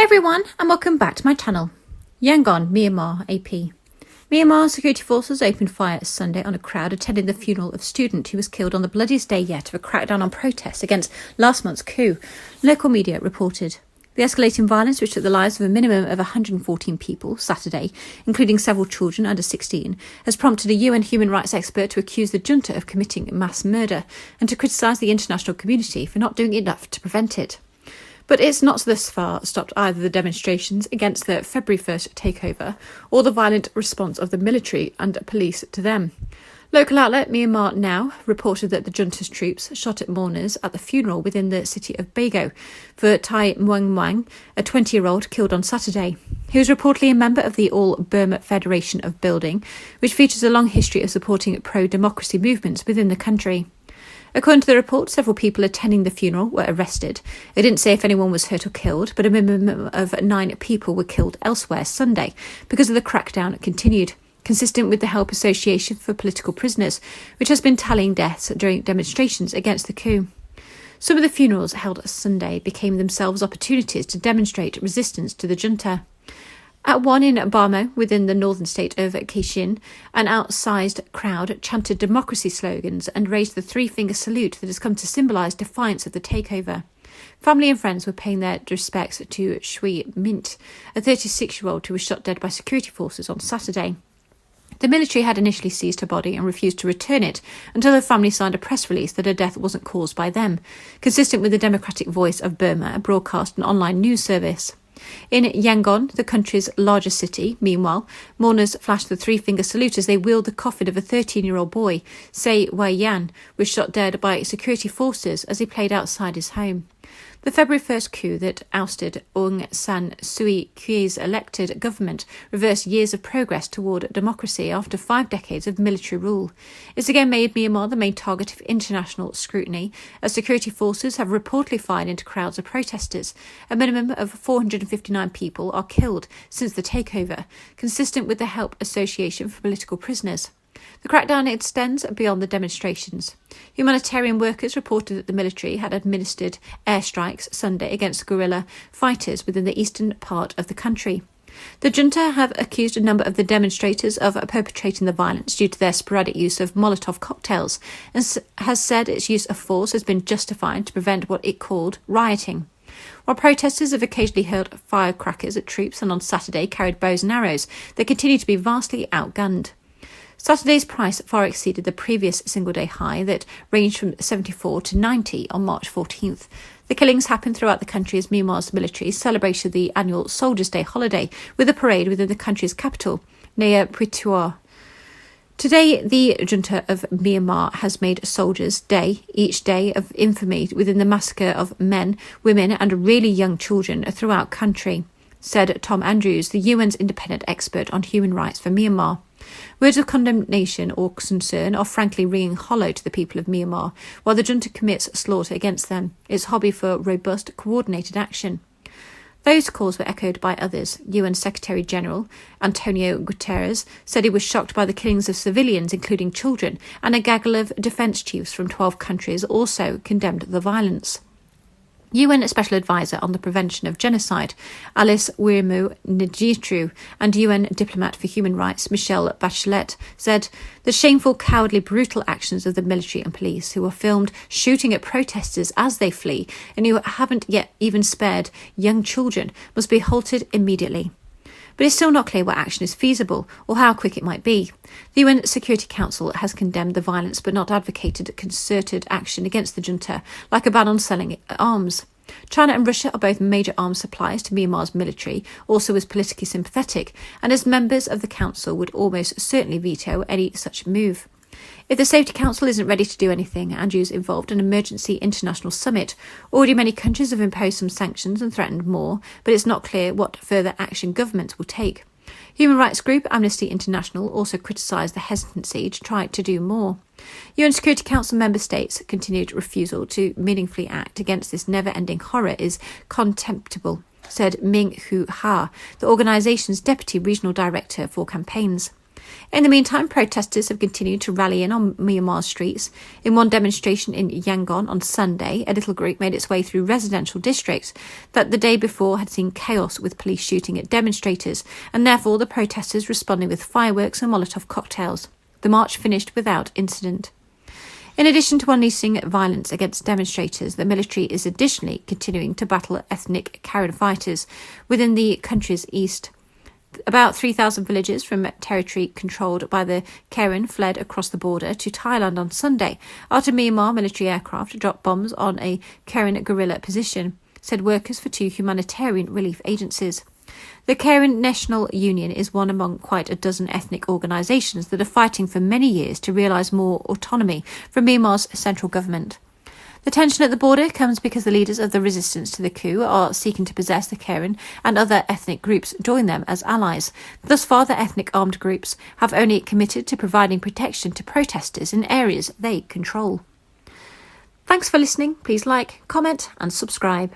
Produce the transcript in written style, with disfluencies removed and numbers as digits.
everyone, and welcome back to my channel. Yangon, Myanmar, AP. Myanmar security forces opened fire Sunday on a crowd attending the funeral of a student who was killed on the bloodiest day yet of a crackdown on protests against last month's coup, local media reported. The escalating violence, which took the lives of a minimum of 114 people Saturday, including several children under 16, has prompted a UN human rights expert to accuse the junta of committing mass murder and to criticise the international community for not doing enough to prevent it. But it's not thus far stopped either the demonstrations against the February 1st takeover or the violent response of the military and police to them. Local outlet Myanmar Now reported that the junta's troops shot at mourners at the funeral within the city of Bago for Tai Muang, a 20-year-old killed on Saturday. He was reportedly a member of the All Burma Federation of Building, which features a long history of supporting pro-democracy movements within the country. According to the report, several people attending the funeral were arrested. It didn't say if anyone was hurt or killed, but a minimum of 9 people were killed elsewhere Sunday because of the crackdown continued, consistent with the Help Association for Political Prisoners, which has been tallying deaths during demonstrations against the coup. Some of the funerals held Sunday became themselves opportunities to demonstrate resistance to the junta. At one in Bamo, within the northern state of Kachin, an outsized crowd chanted democracy slogans and raised the three-finger salute that has come to symbolise defiance of the takeover. Family and friends were paying their respects to Shui Mint, a 36-year-old who was shot dead by security forces on Saturday. The military had initially seized her body and refused to return it until her family signed a press release that her death wasn't caused by them, consistent with the Democratic Voice of Burma, a broadcast and online news service. In Yangon, the country's largest city, meanwhile, mourners flashed the three-finger salute as they wheeled the coffin of a 13-year-old boy, Say Wei Yan, was shot dead by security forces as he played outside his home. The February 1st coup that ousted Aung San Suu Kyi's elected government reversed years of progress toward democracy after 5 decades of military rule. It's again made Myanmar the main target of international scrutiny, as security forces have reportedly fired into crowds of protesters. A minimum of 459 people are killed since the takeover, consistent with the Help Association for Political Prisoners. The crackdown extends beyond the demonstrations. Humanitarian workers reported that the military had administered airstrikes Sunday against guerrilla fighters within the eastern part of the country. The junta have accused a number of the demonstrators of perpetrating the violence due to their sporadic use of Molotov cocktails and has said its use of force has been justified to prevent what it called rioting. While protesters have occasionally hurled firecrackers at troops and on Saturday carried bows and arrows, they continue to be vastly outgunned. Saturday's price far exceeded the previous single-day high that ranged from 74 to 90 on March 14th. The killings happened throughout the country as Myanmar's military celebrated the annual Soldiers' Day holiday with a parade within the country's capital, Nea Pretoria. Today, the junta of Myanmar has made Soldiers' Day, each day of infamy within the massacre of men, women and really young children throughout country, said Tom Andrews, the UN's independent expert on human rights for Myanmar. Words of condemnation or concern are frankly ringing hollow to the people of Myanmar, while the junta commits slaughter against them, its hobby for robust, coordinated action. Those calls were echoed by others. UN Secretary-General Antonio Guterres said he was shocked by the killings of civilians, including children, and a gaggle of defence chiefs from 12 countries also condemned the violence. UN Special Advisor on the Prevention of Genocide, Alice Wiemu-Njitru, and UN Diplomat for Human Rights, Michelle Bachelet, said the shameful, cowardly, brutal actions of the military and police who are filmed shooting at protesters as they flee and who haven't yet even spared young children must be halted immediately. But it's still not clear what action is feasible or how quick it might be. The UN Security Council has condemned the violence but not advocated concerted action against the junta, like a ban on selling arms. China and Russia are both major arms suppliers to Myanmar's military, also as politically sympathetic, and as members of the Council would almost certainly veto any such move. If the Safety Council isn't ready to do anything, Andrews involved an emergency international summit. Already many countries have imposed some sanctions and threatened more, but it's not clear what further action governments will take. Human rights group Amnesty International also criticised the hesitancy to try to do more. UN Security Council member states' continued refusal to meaningfully act against this never-ending horror is contemptible, said Ming Hu Ha, the organisation's deputy regional director for campaigns. In the meantime, protesters have continued to rally in on Myanmar's streets. In one demonstration in Yangon on Sunday, a little group made its way through residential districts that the day before had seen chaos with police shooting at demonstrators, and therefore the protesters responding with fireworks and Molotov cocktails. The march finished without incident. In addition to unleashing violence against demonstrators, the military is additionally continuing to battle ethnic Karen fighters within the country's east. About 3,000 villagers from territory controlled by the Karen fled across the border to Thailand on Sunday after Myanmar military aircraft dropped bombs on a Karen guerrilla position, said workers for 2 humanitarian relief agencies. The Karen National Union is one among quite a dozen ethnic organisations that are fighting for many years to realise more autonomy from Myanmar's central government. The tension at the border comes because the leaders of the resistance to the coup are seeking to possess the Karen, and other ethnic groups join them as allies. Thus far, the ethnic armed groups have only committed to providing protection to protesters in areas they control. Thanks for listening. Please like, comment and subscribe.